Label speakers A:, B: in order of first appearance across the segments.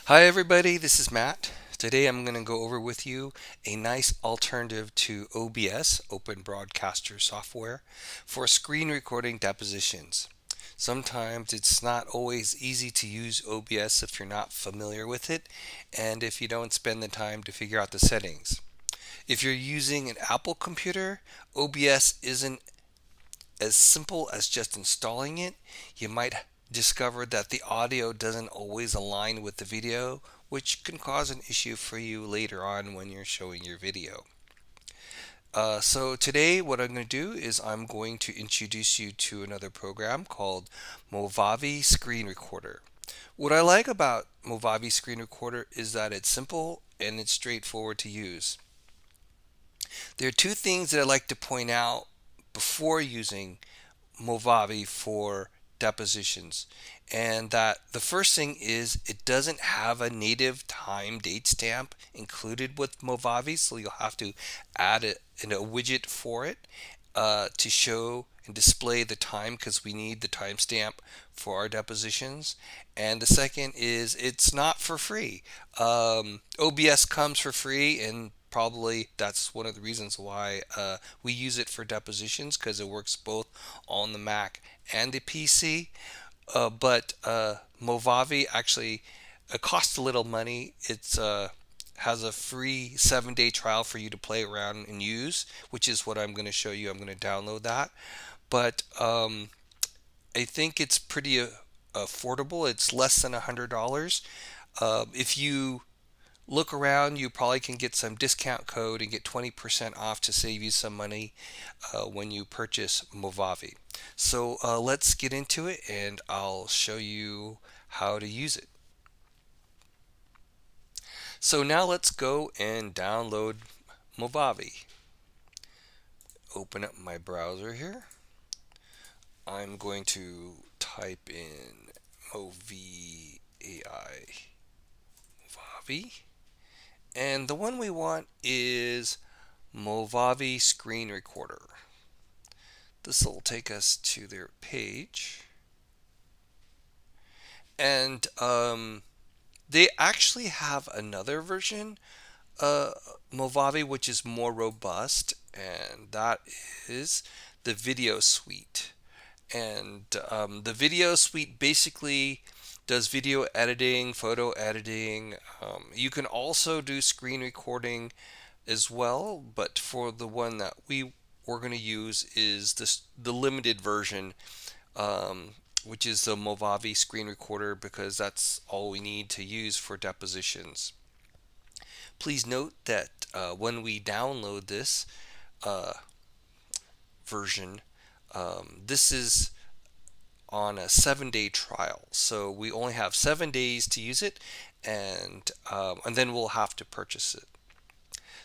A: Hi everybody, this is Matt. Today I'm going to go over with you a nice alternative to OBS, Open Broadcaster Software, for screen recording depositions. Sometimes it's not always easy to use OBS if you're not familiar with it and if you don't spend the time to figure out the settings. If you're using an Apple computer, OBS isn't as simple as just installing it. You might discover that the audio doesn't always align with the video, which can cause an issue for you later on when you're showing your video. So today what I'm going to do is I'm going to introduce you to another program called Movavi Screen Recorder. What I like about Movavi Screen Recorder is that it's simple and it's straightforward to use. There are two things that I like to point out before using Movavi for depositions. And that the first thing is it doesn't have a native time date stamp included with Movavi, so you'll have to add it in a widget for it to show and display the time because we need the timestamp for our depositions. And the second is it's not for free. OBS comes for free, and probably that's one of the reasons why we use it for depositions because it works both on the Mac and the PC. But Movavi actually costs a little money. It's has a free 7-day trial for you to play around and use, which is what I'm going to show you. I'm going to download that. But I think it's pretty affordable. It's less than $100. If you look around, you probably can get some discount code and get 20% off to save you some money when you purchase Movavi. So let's get into it and I'll show you how to use it. So now let's go and download Movavi. Open up my browser here. I'm going to type in Movavi, Movavi, and the one we want is Movavi Screen Recorder. This will take us to their page. And they actually have another version, uh, Movavi, which is more robust, and that is the Video Suite. And the Video Suite basically does video editing, photo editing. You can also do screen recording as well, but for the one that we're going to use is the limited version, um, which is the Movavi screen recorder because that's all we need to use for depositions. Please note that when we download this uh, version, this is on a 7-day trial, so we only have 7 days to use it, and then we'll have to purchase it.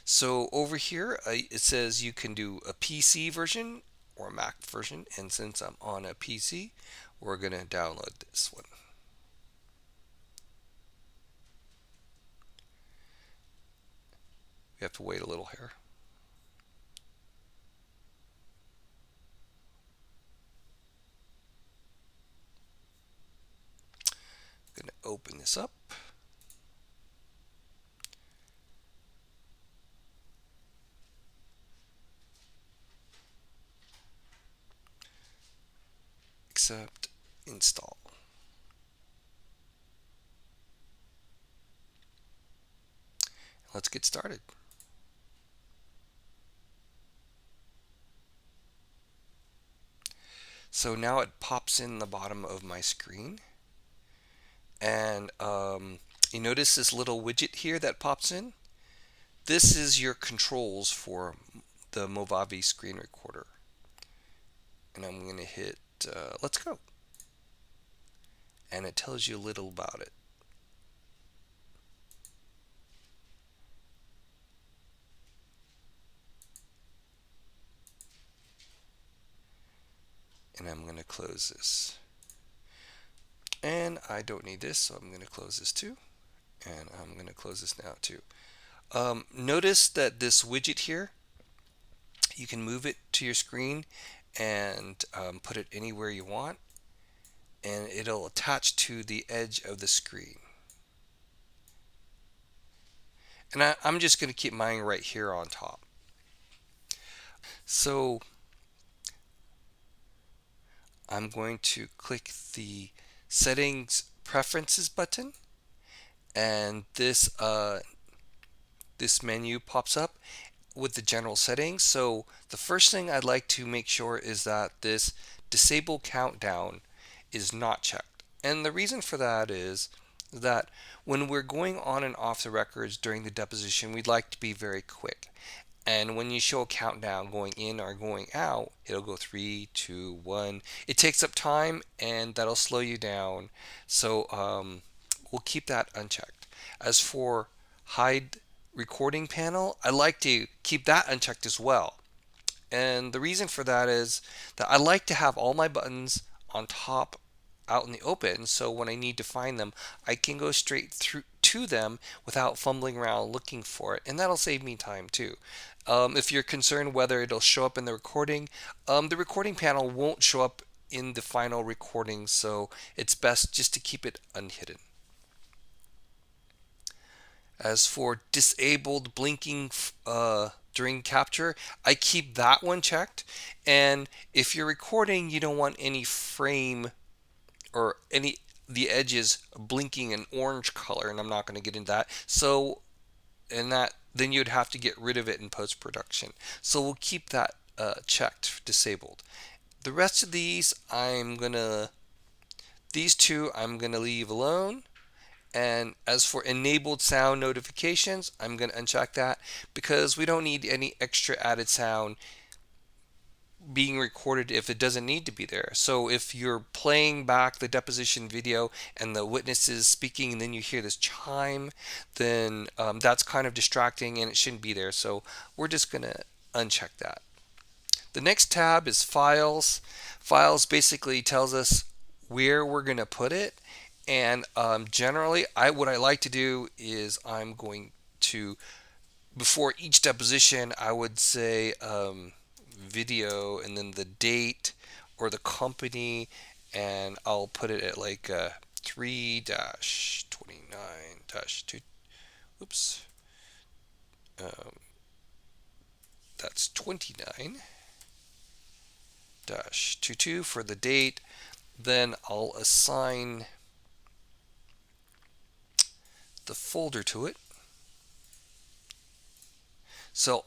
A: So over here, it says you can do a PC version or a Mac version. And since I'm on a PC, we're going to download this one. We have to wait a little here. I'm going to open this up. Accept, install. Let's get started. So now it pops in the bottom of my screen. And you notice this little widget here that pops in? This is your controls for the Movavi screen recorder. And I'm going to hit let's go. And it tells you a little about it. And I'm going to close this. And I don't need this, so I'm going to close this too. And I'm going to close this now too. Notice that this widget here, you can move it to your screen and put it anywhere you want, and it'll attach to the edge of the screen. And I'm just going to keep mine right here on top. So I'm going to click the settings preferences button, and this menu pops up with the general settings. So the first thing I'd like to make sure is that this disable countdown is not checked. And the reason for that is that when we're going on and off the records during the deposition, we'd like to be very quick. And when you show a countdown going in or going out, it'll go 3, 2, 1. It takes up time and that'll slow you down. So we'll keep that unchecked. As for hide recording panel, I like to keep that unchecked as well. And the reason for that is that I like to have all my buttons on top out in the open, so when I need to find them, I can go straight through to them without fumbling around looking for it, and that'll save me time too. If you're concerned whether it'll show up in the recording panel won't show up in the final recording, so it's best just to keep it unhidden. As for disabled blinking during capture, I keep that one checked. And if you're recording, you don't want any frame or any the edges blinking an orange color, and I'm not going to get into that. So, and that then you'd have to get rid of it in post production. So we'll keep that checked, disabled. The rest of these two I'm gonna leave alone. And as for enabled sound notifications, I'm going to uncheck that because we don't need any extra added sound being recorded if it doesn't need to be there. So if you're playing back the deposition video and the witness is speaking and then you hear this chime, then that's kind of distracting and it shouldn't be there. So we're just going to uncheck that. The next tab is Files. Files basically tells us where we're going to put it. And generally, what I like to do is I'm going to, before each deposition, I would say video and then the date or the company, and I'll put it at like 3-29-2. Oops. Um, that's 29-22 for the date. Then I'll assign the folder to it. So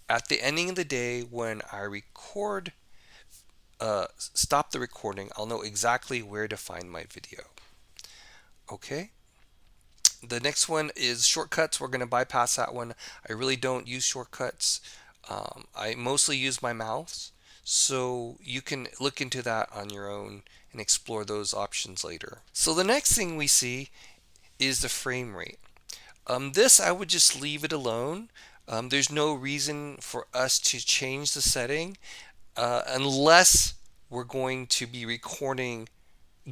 A: at the ending of the day, when I stop the recording, I'll know exactly where to find my video. Okay. The next one is shortcuts. We're going to bypass that one. I really don't use shortcuts. I mostly use my mouse. So you can look into that on your own and explore those options later. So the next thing we see is the frame rate. This I would just leave it alone. There's no reason for us to change the setting unless we're going to be recording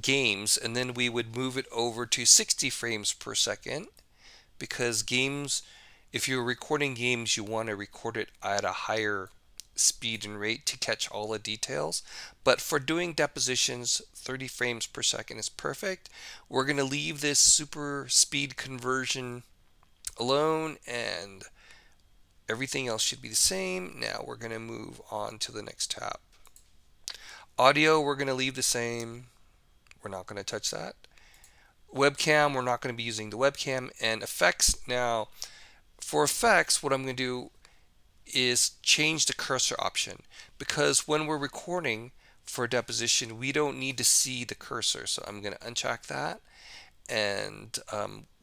A: games, and then we would move it over to 60 frames per second because games, if you're recording games, you want to record it at a higher speed and rate to catch all the details. But for doing depositions, 30 frames per second is perfect. We're going to leave this super speed conversion alone, and everything else should be the same. Now we're going to move on to the next tab. Audio, we're going to leave the same. We're not going to touch that. Webcam, we're not going to be using the webcam. And effects, now for effects, what I'm going to do is change the cursor option, because when we're recording for a deposition, we don't need to see the cursor. So I'm going to uncheck that, and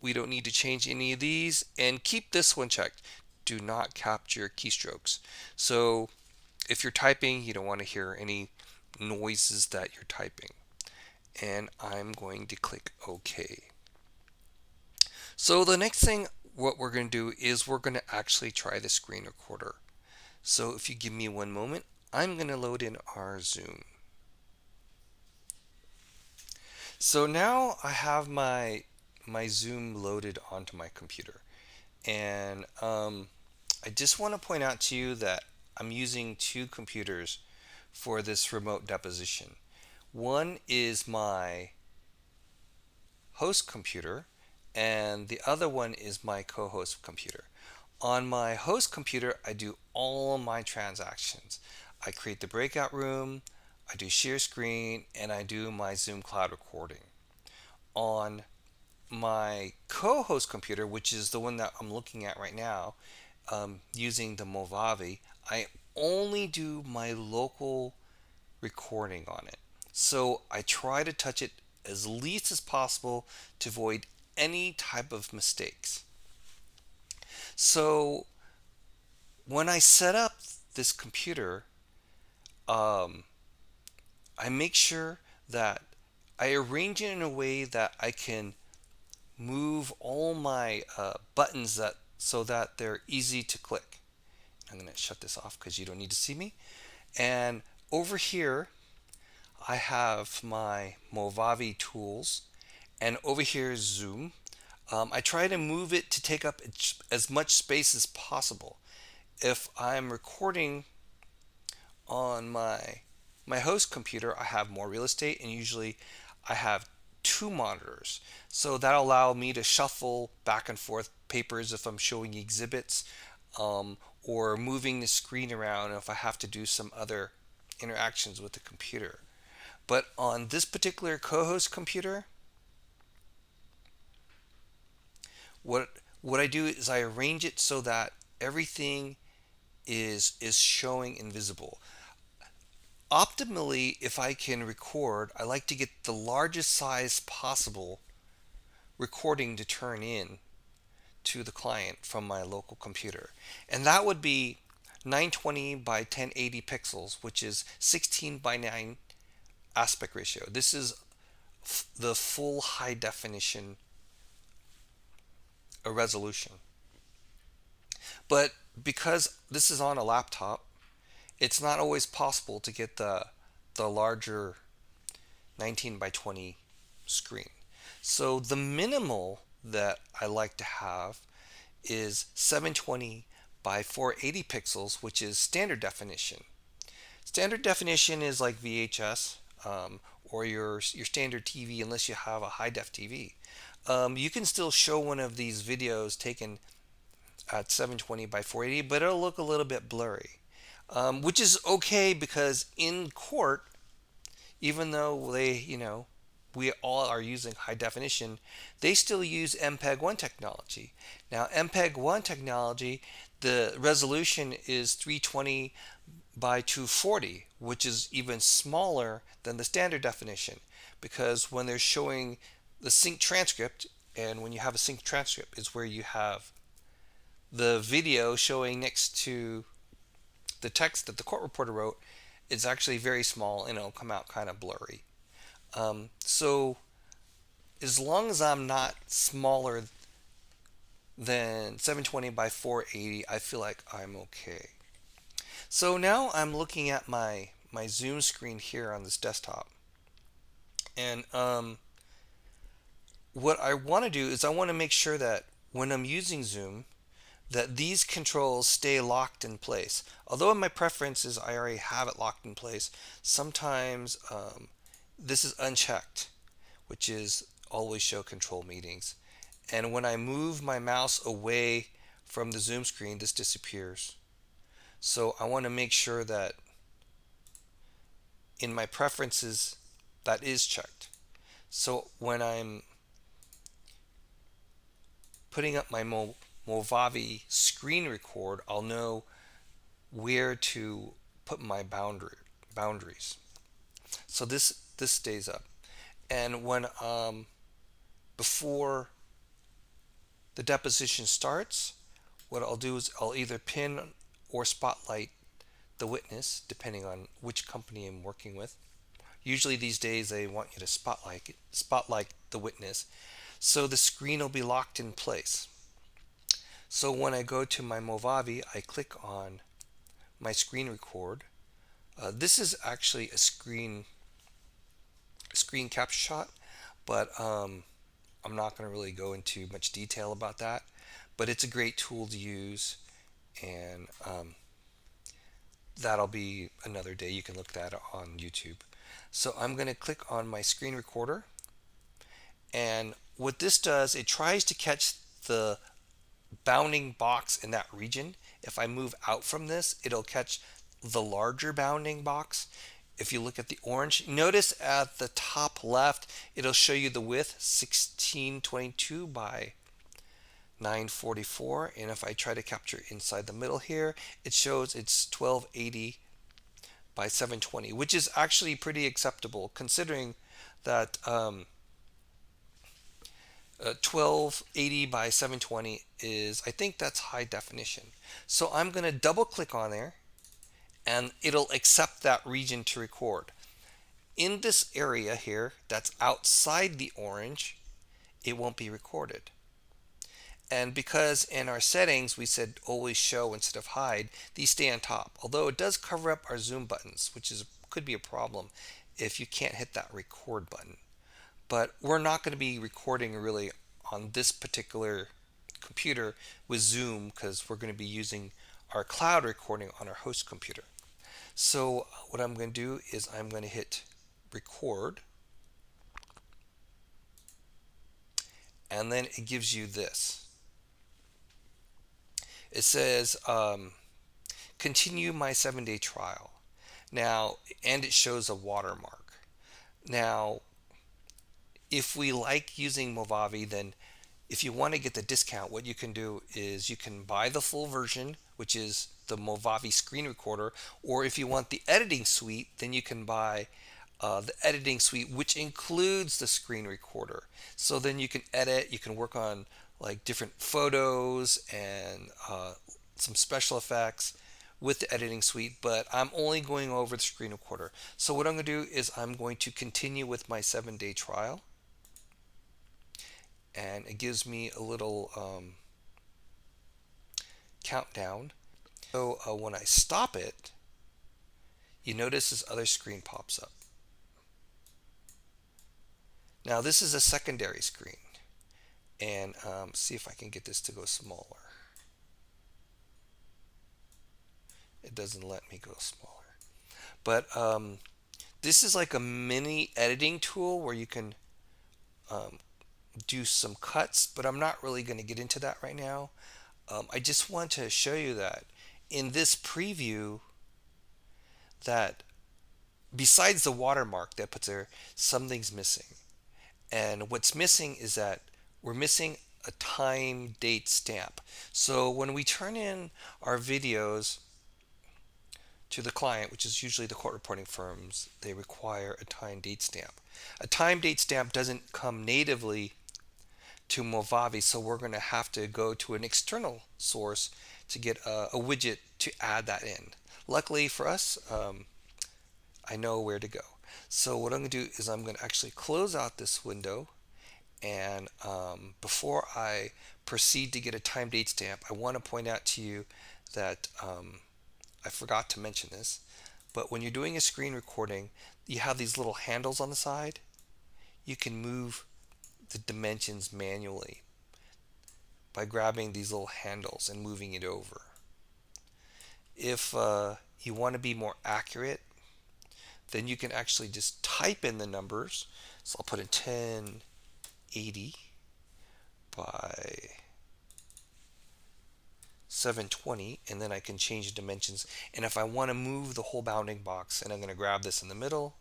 A: we don't need to change any of these, and keep this one checked. Do not capture keystrokes. So if you're typing, you don't want to hear any noises that you're typing. And I'm going to click OK. So the next thing what we're going to do is we're going to actually try the screen recorder. So if you give me one moment, I'm going to load in our Zoom. So now I have my Zoom loaded onto my computer, and I just want to point out to you that I'm using two computers for this remote deposition. One is my host computer, and the other one is my co-host computer. On my host computer, I do all my transactions. I create the breakout room, I do share screen, and I do my Zoom cloud recording. On my co-host computer, which is the one that I'm looking at right now, using the Movavi, I only do my local recording on it. So I try to touch it as least as possible to avoid any type of mistakes. So when I set up this computer, um, I make sure that I arrange it in a way that I can move all my buttons that so that they're easy to click. I'm going to shut this off because you don't need to see me. And over here, I have my Movavi tools, and over here is Zoom. I try to move it to take up as much space as possible. If I'm recording on my host computer, I have more real estate, and usually I have two monitors. So that'll allow me to shuffle back and forth papers if I'm showing exhibits, or moving the screen around if I have to do some other interactions with the computer. But on this particular co-host computer, what what I do is I arrange it so that everything is showing invisible. Optimally, if I can record, I like to get the largest size possible recording to turn in to the client from my local computer. And that would be 920 by 1080 pixels, which is 16 by 9 aspect ratio. This is the full high definition resolution. But because this is on a laptop, it's not always possible to get the larger 19 by 20 screen. So the minimal that I like to have is 720 by 480 pixels, which is standard definition. Standard definition is like VHS, or your standard TV, unless you have a high def TV. You can still show one of these videos taken at 720 by 480, but it'll look a little bit blurry, which is okay because in court, even though we all are using high definition, they still use MPEG-1 technology. Now, MPEG-1 technology, the resolution is 320 by 240, which is even smaller than the standard definition, because when they're showing the sync transcript, and when you have a sync transcript is where you have the video showing next to the text that the court reporter wrote, it's actually very small and it'll come out kind of blurry. So as long as I'm not smaller than 720 by 480, I feel like I'm okay. So now I'm looking at my Zoom screen here on this desktop, and what I want to do is I want to make sure that when I'm using Zoom, that these controls stay locked in place. Although in my preferences I already have it locked in place, sometimes this is unchecked, which is always show control meetings. And when I move my mouse away from the Zoom screen, this disappears. So I want to make sure that in my preferences that is checked. So when I'm putting up my Movavi screen record, I'll know where to put my boundaries. So this stays up. And when before the deposition starts, what I'll do is I'll either pin or spotlight the witness, depending on which company I'm working with. Usually these days they want you to spotlight the witness, so the screen will be locked in place. So when I go to my Movavi, I click on my screen record. This is actually a screen capture shot, but I'm not going to really go into much detail about that. But it's a great tool to use, and that'll be another day. You can look that on YouTube. So I'm going to click on my screen recorder, and what this does, it tries to catch the bounding box in that region. If I move out from this, it'll catch the larger bounding box. If you look at the orange, notice at the top left, it'll show you the width 1622 by 944. And if I try to capture inside the middle here, it shows it's 1280 by 720, which is actually pretty acceptable considering that 1280 by 720 is, I think that's high definition. So I'm going to double click on there and it'll accept that region to record. In this area here that's outside the orange, it won't be recorded. And because in our settings we said always show instead of hide, these stay on top. Although it does cover up our zoom buttons, which could be a problem if you can't hit that record button. But we're not going to be recording really on this particular computer with Zoom because we're going to be using our cloud recording on our host computer. So what I'm going to do is I'm going to hit record, and then it gives you this. It says continue my 7-day trial. Now, and it shows a watermark. Now, if we like using Movavi, then if you want to get the discount, what you can do is you can buy the full version, which is the Movavi screen recorder, or if you want the editing suite, then you can buy the editing suite, which includes the screen recorder. So then you can edit, you can work on like different photos and some special effects with the editing suite, but I'm only going over the screen recorder. So what I'm going to do is I'm going to continue with my 7-day trial. And it gives me a little countdown. So when I stop it, you notice this other screen pops up. Now this is a secondary screen, and see if I can get this to go smaller. It doesn't let me go smaller, but this is like a mini editing tool where you can do some cuts, but I'm not really going to get into that right now. I just want to show you that in this preview that besides the watermark that puts there, something's missing. And what's missing is that we're missing a time date stamp. So when we turn in our videos to the client, which is usually the court reporting firms, they require a time date stamp. A time date stamp doesn't come natively to Movavi, so we're going to have to go to an external source to get a widget to add that in. Luckily for us, I know where to go. So what I'm going to do is I'm going to actually close out this window, and before I proceed to get a time date stamp, I want to point out to you that I forgot to mention this, but when you're doing a screen recording, you have these little handles on the side. You can move the dimensions manually by grabbing these little handles and moving it over. If you want to be more accurate, then you can actually just type in the numbers. So I'll put in 1080 by 720, and then I can change the dimensions. And if I want to move the whole bounding box, and I'm going to grab this in the middle,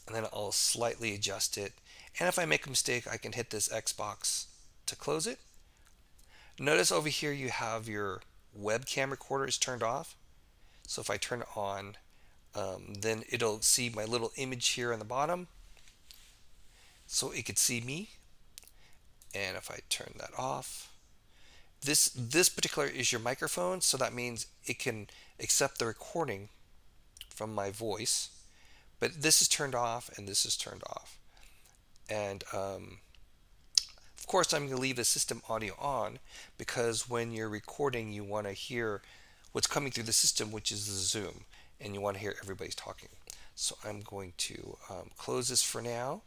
A: and then I'll slightly adjust it. And if I make a mistake, I can hit this X box to close it. Notice over here you have your webcam recorder is turned off. So if I turn it on, then it'll see my little image here on the bottom, so it could see me. And if I turn that off, this particular is your microphone, so that means it can accept the recording from my voice. But this is turned off and this is turned off. And of course I'm going to leave the system audio on because when you're recording you want to hear what's coming through the system, which is the Zoom, and you want to hear everybody's talking. So I'm going to close this for now,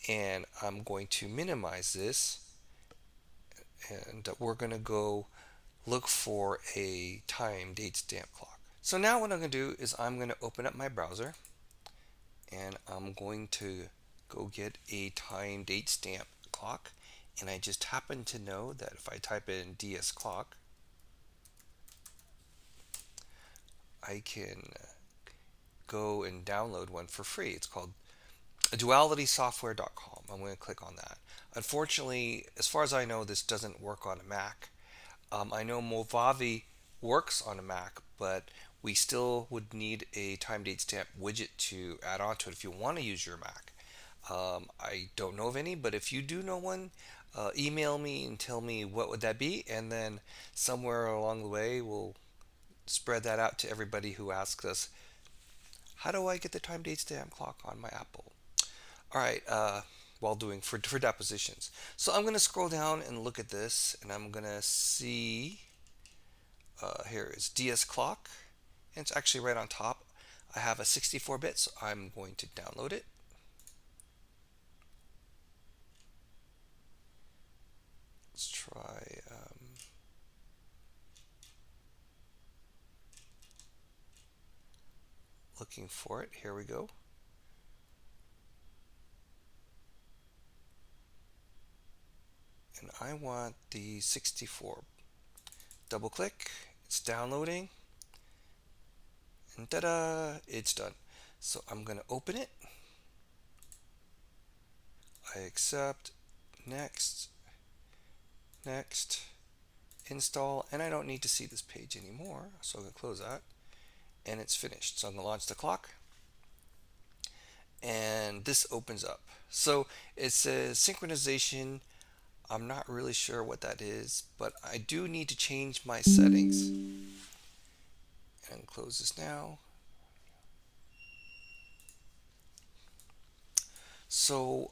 A: and I'm going to minimize this, and we're going to go look for a time date stamp clock. So now what I'm going to do is I'm going to open up my browser, and I'm going to go get a time date stamp clock, and I just happen to know that if I type in DS clock, I can go and download one for free. It's called dualitysoftware.com. I'm going to click on that. Unfortunately, as far as I know, this doesn't work on a Mac. I know Movavi works on a Mac, but we still would need a time date stamp widget to add on to it if you want to use your Mac. I don't know of any, but if you do know one, email me and tell me what would that be, and then somewhere along the way we'll spread that out to everybody who asks us, how do I get the time date stamp clock on my Apple? All right, while doing for depositions. So I'm going to scroll down and look at this, and I'm going to see here is DS clock, and it's actually right on top. I have a 64-bit, so I'm going to download it. Let's try. Looking for it. Here we go. And I want the 64. Double click. It's downloading. And ta-da! It's done. So I'm going to open it. I accept. Next. Next. Install. And I don't need to see this page anymore. So I'm going to close that. And it's finished. So I'm going to launch the clock. And this opens up. So it says synchronization. I'm not really sure what that is, but I do need to change my settings. And close this now. So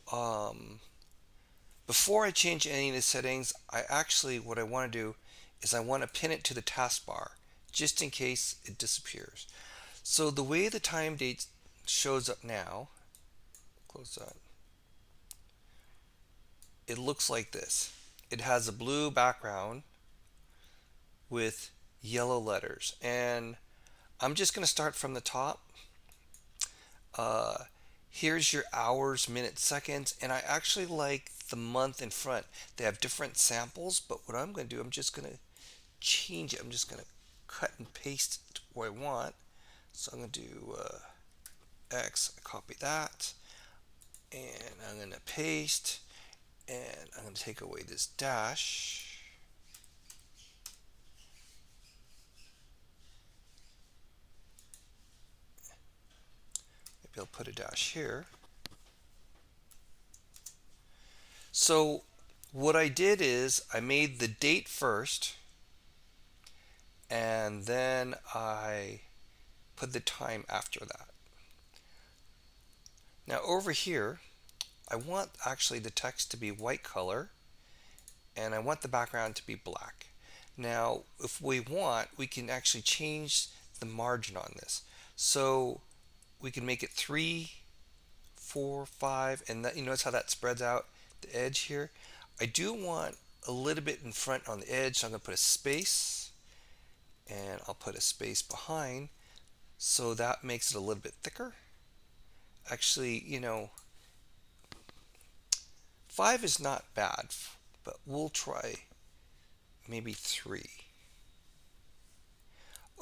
A: before I change any of the settings, what I want to do is I want to pin it to the taskbar just in case it disappears. So the way the time date shows up now, close that. It looks like this. It has a blue background with yellow letters, and I'm just going to start from the top. Here's your hours, minutes, seconds, and I actually like the month in front. They have different samples, but what I'm going to do, I'm just going to change it. I'm just going to cut and paste it to where I want. So I'm going to do X, copy that, and I'm going to paste, and I'm going to take away this dash. Maybe I'll put a dash here. So what I did is I made the date first, and then I put the time after that. Now over here, I want actually the text to be white color, and I want the background to be black. Now, if we want, we can actually change the margin on this. So we can make it 3, 4, 5, and that, you notice how that spreads out the edge here. I do want a little bit in front on the edge, so I'm going to put a space, and I'll put a space behind, so that makes it a little bit thicker. Actually, 5 is not bad, but we'll try maybe 3.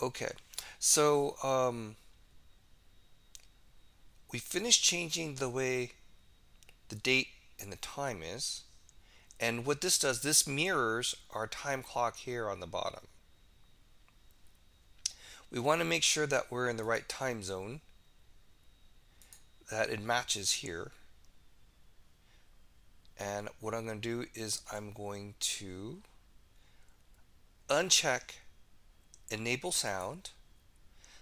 A: Okay, so we finished changing the way the date and the time is. And what this does, this mirrors our time clock here on the bottom. We want to make sure that we're in the right time zone, that it matches here. And what I'm going to do is I'm going to uncheck enable sound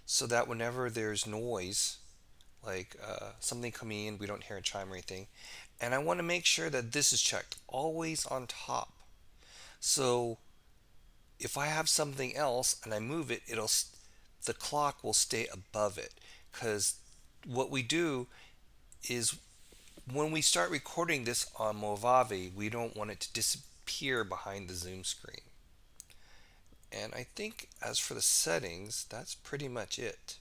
A: so that whenever there's noise, like something coming in, we don't hear a chime or anything. And I want to make sure that this is checked, always on top. So if I have something else and I move it, the clock will stay above it. Because what we do is when we start recording this on Movavi, we don't want it to disappear behind the Zoom screen. And I think as for the settings, that's pretty much it.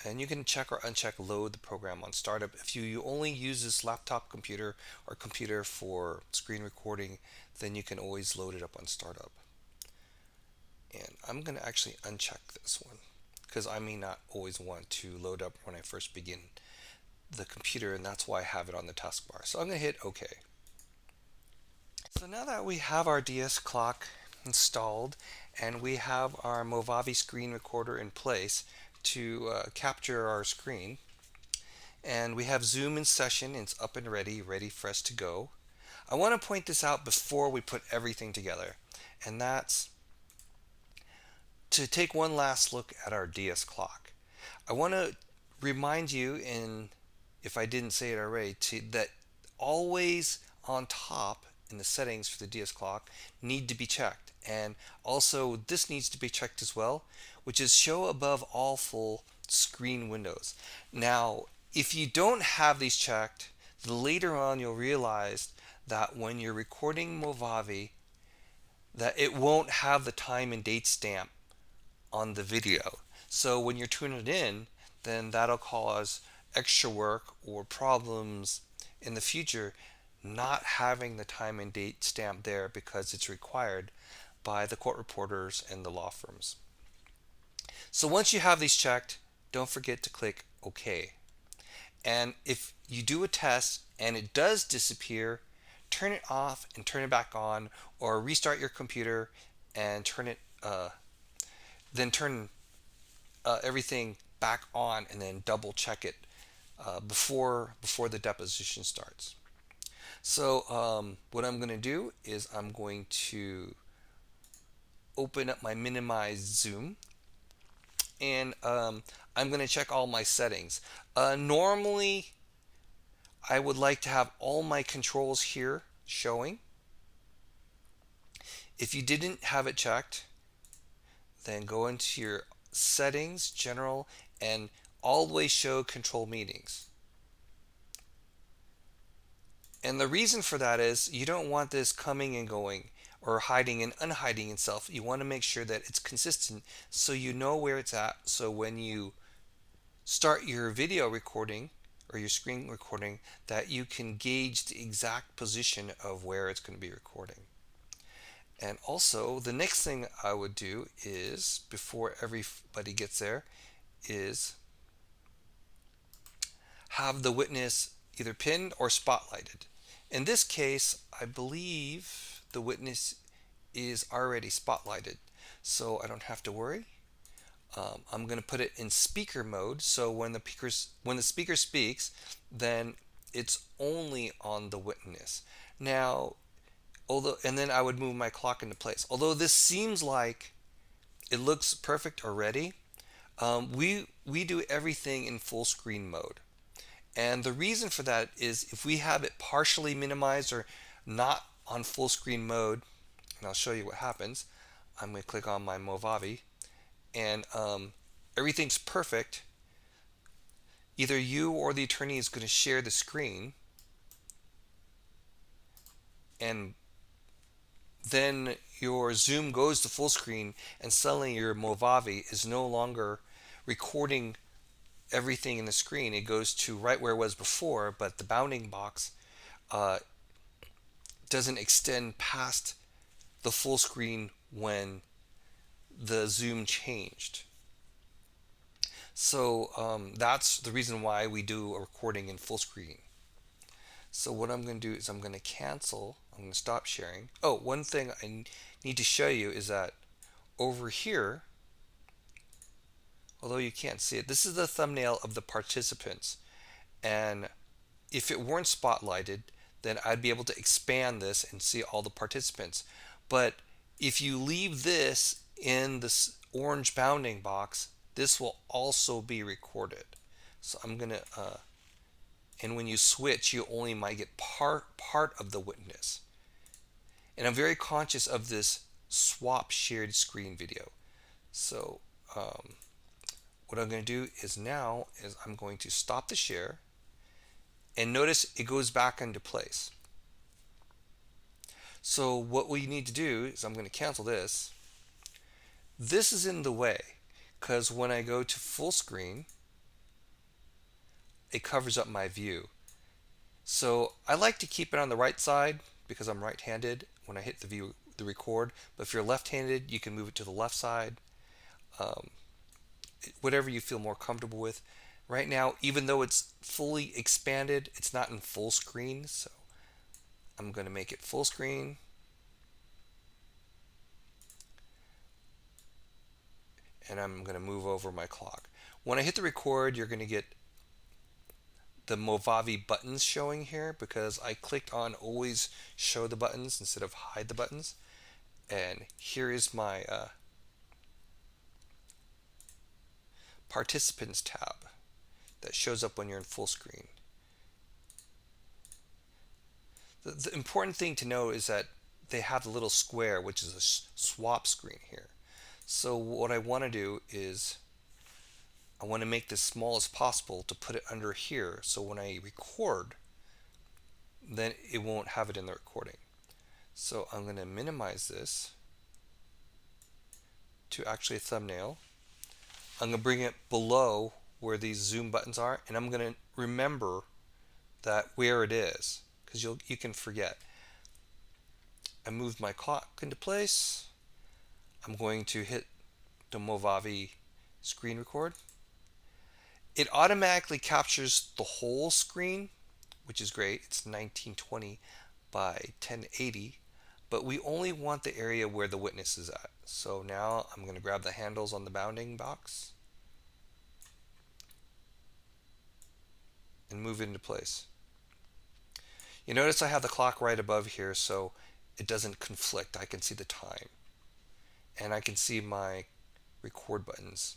A: And you can check or uncheck load the program on startup. If you only use this laptop computer or computer for screen recording, then you can always load it up on startup. And I'm going to actually uncheck this one because I may not always want to load up when I first begin the computer, and that's why I have it on the taskbar. So I'm going to hit OK. So now that we have our DS clock installed and we have our Movavi screen recorder in place to capture our screen, and we have Zoom in session and it's up and ready for us to go. I want to point this out before we put everything together, and that's to take one last look at our DS clock. I want to remind you, and if I didn't say it already, that always on top in the settings for the DS clock need to be checked. And also this needs to be checked as well, which is show above all full screen windows. Now, if you don't have these checked, later on you'll realize that when you're recording Movavi, that it won't have the time and date stamp on the video. So when you're tuning it in, then that'll cause extra work or problems in the future not having the time and date stamp there because it's required by the court reporters and the law firms. So once you have these checked, don't forget to click OK. And if you do a test and it does disappear, turn it off and turn it back on, or restart your computer and turn everything back on, and then double check it before the deposition starts. So what I'm going to do is I'm going to open up my minimized zoom, and I'm going to check all my settings. Normally I would like to have all my controls here showing. If you didn't have it checked, then go into your settings, general, and always show control meetings. And the reason for that is you don't want this coming and going or hiding and unhiding itself. You want to make sure that it's consistent so you know where it's at. So when you start your video recording or your screen recording, that you can gauge the exact position of where it's going to be recording. And also, the next thing I would do is, before everybody gets there, is have the witness either pinned or spotlighted. In this case, I believe the witness is already spotlighted, so I don't have to worry. I'm going to put it in speaker mode, so when the speaker speaks, then it's only on the witness. Now, and then I would move my clock into place. Although this seems like it looks perfect already, we do everything in full screen mode. And the reason for that is if we have it partially minimized or not on full screen mode, and I'll show you what happens. I'm going to click on my Movavi, and everything's perfect. Either you or the attorney is going to share the screen, and then your Zoom goes to full screen, and suddenly your Movavi is no longer recording everything in the screen. It goes to right where it was before, but the bounding box doesn't extend past the full screen when the zoom changed. So that's the reason why we do a recording in full screen. So what I'm going to do is I'm going to cancel. I'm going to stop sharing. Oh, one thing I need to show you is that over here, although you can't see it, this is the thumbnail of the participants. And if it weren't spotlighted, then I'd be able to expand this and see all the participants. But if you leave this in this orange bounding box, this will also be recorded. So I'm going to, and when you switch, you only might get part of the witness. And I'm very conscious of this swap shared screen video. So what I'm going to do is I'm going to stop the share, and notice it goes back into place. So what we need to do is I'm going to cancel this. This is in the way because when I go to full screen, it covers up my view. So I like to keep it on the right side because I'm right-handed when I hit the record. But if you're left-handed, you can move it to the left side, um, whatever you feel more comfortable with. Right now, even though it's fully expanded, it's not in full screen. So I'm going to make it full screen. And I'm going to move over my clock. When I hit the record, you're going to get the Movavi buttons showing here because I clicked on always show the buttons instead of hide the buttons. And here is my participants tab that shows up when you're in full screen. The important thing to know is that they have the little square, which is a swap screen here. So what I want to do is I want to make this small as possible to put it under here, so when I record, then it won't have it in the recording. So I'm going to minimize this to actually a thumbnail. I'm going to bring it below where these zoom buttons are, and I'm going to remember that where it is because you can forget. I moved my clock into place. I'm going to hit the Movavi screen record. It automatically captures the whole screen, which is great. It's 1920 by 1080, but we only want the area where the witness is at. So now I'm going to grab the handles on the bounding box and move it into place. You notice I have the clock right above here so it doesn't conflict. I can see the time and I can see my record buttons.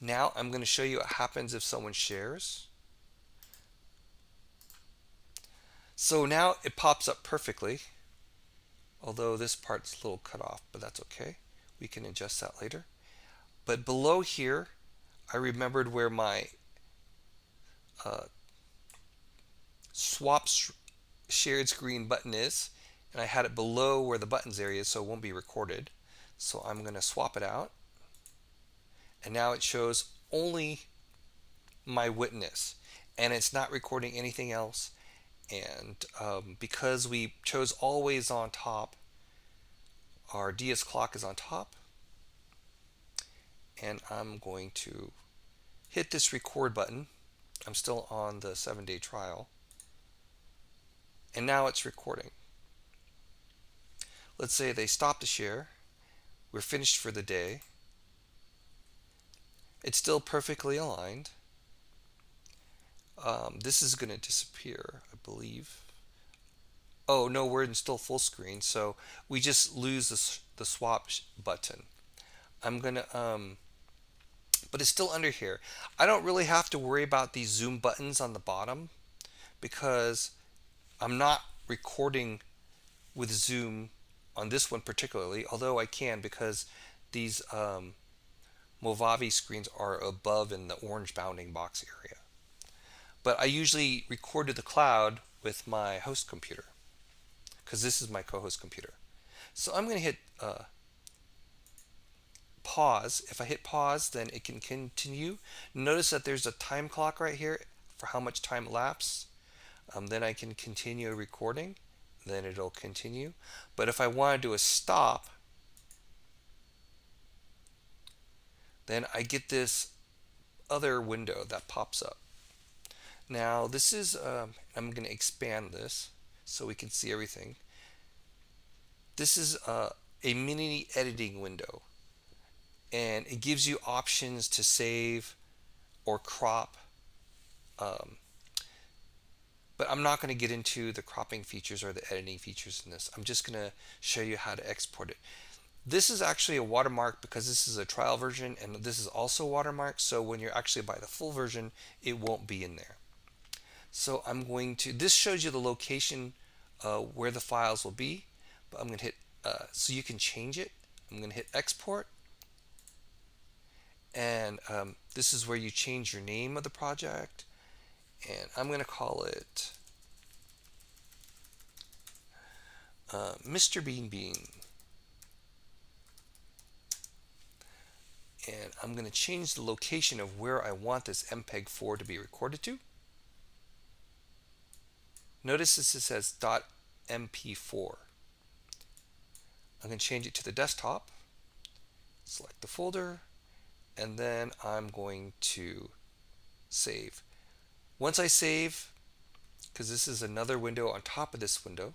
A: Now I'm going to show you what happens if someone shares. So now it pops up perfectly, although this part's a little cut off, but that's okay. We can adjust that later. But below here, I remembered where my swap shared screen button is, and I had it below where the buttons area is so it won't be recorded. So I'm going to swap it out, and now it shows only my witness, and it's not recording anything else. And because we chose always on top, our DS clock is on top, and I'm going to hit this record button. I'm still on the 7-day trial, and now it's recording. Let's say they stop the share. We're finished for the day. It's still perfectly aligned. This is going to disappear, I believe. Oh no, we're in still full screen, so we just lose the swap button. I'm gonna but it's still under here. I don't really have to worry about these zoom buttons on the bottom because I'm not recording with zoom on this one particularly, although I can because these Movavi screens are above in the orange bounding box area. But I usually record to the cloud with my host computer because this is my co-host computer. So I'm going to hit pause. If I hit pause, then it can continue. Notice that there's a time clock right here for how much time elapsed. Then I can continue recording. Then it'll continue. But if I want to do a stop, then I get this other window that pops up. Now this is, I'm going to expand this so we can see everything. This is a mini editing window, and it gives you options to save or crop. But I'm not going to get into the cropping features or the editing features in this. I'm just going to show you how to export it. This is actually a watermark because this is a trial version, and this is also watermark. So when you're actually by the full version, it won't be in there. So I'm going to, this shows you the location where the files will be, but I'm going to hit, so you can change it. I'm going to hit export, and this is where you change your name of the project, and I'm going to call it Mr. Bean Bean, and I'm going to change the location of where I want this MPEG 4 to be recorded to. Notice this says .mp4. I'm going to change it to the desktop, select the folder, and then I'm going to save. Once I save, because this is another window on top of this window,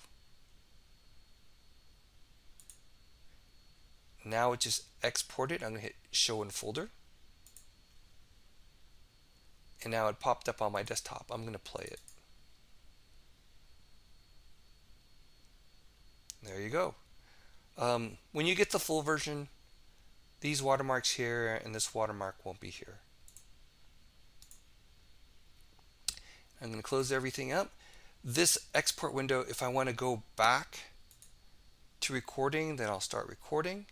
A: now it just exported. I'm going to hit show in folder, and now it popped up on my desktop. I'm going to play it. There you go. When you get the full version, these watermarks here and this watermark won't be here. I'm going to close everything up. This export window, if I want to go back to recording, then I'll start recording.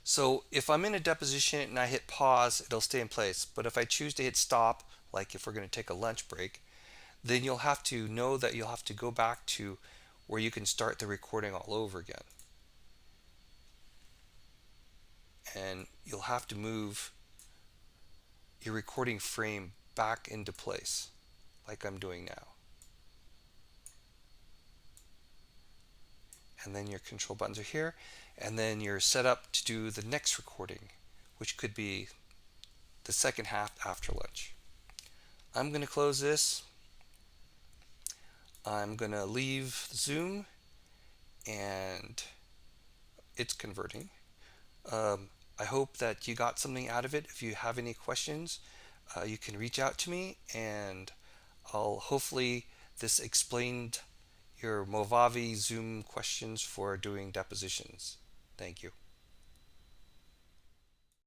A: So if I'm in a deposition and I hit pause, it'll stay in place. But if I choose to hit stop, like if we're going to take a lunch break, then you'll have to know that you'll have to go back to where you can start the recording all over again. And you'll have to move your recording frame back into place, like I'm doing now. And then your control buttons are here, and then you're set up to do the next recording, which could be the second half after lunch. I'm going to close this. I'm going to leave Zoom, and it's converting. I hope that you got something out of it. If you have any questions, you can reach out to me, and I'll hopefully this explained your Movavi Zoom questions for doing depositions. Thank you.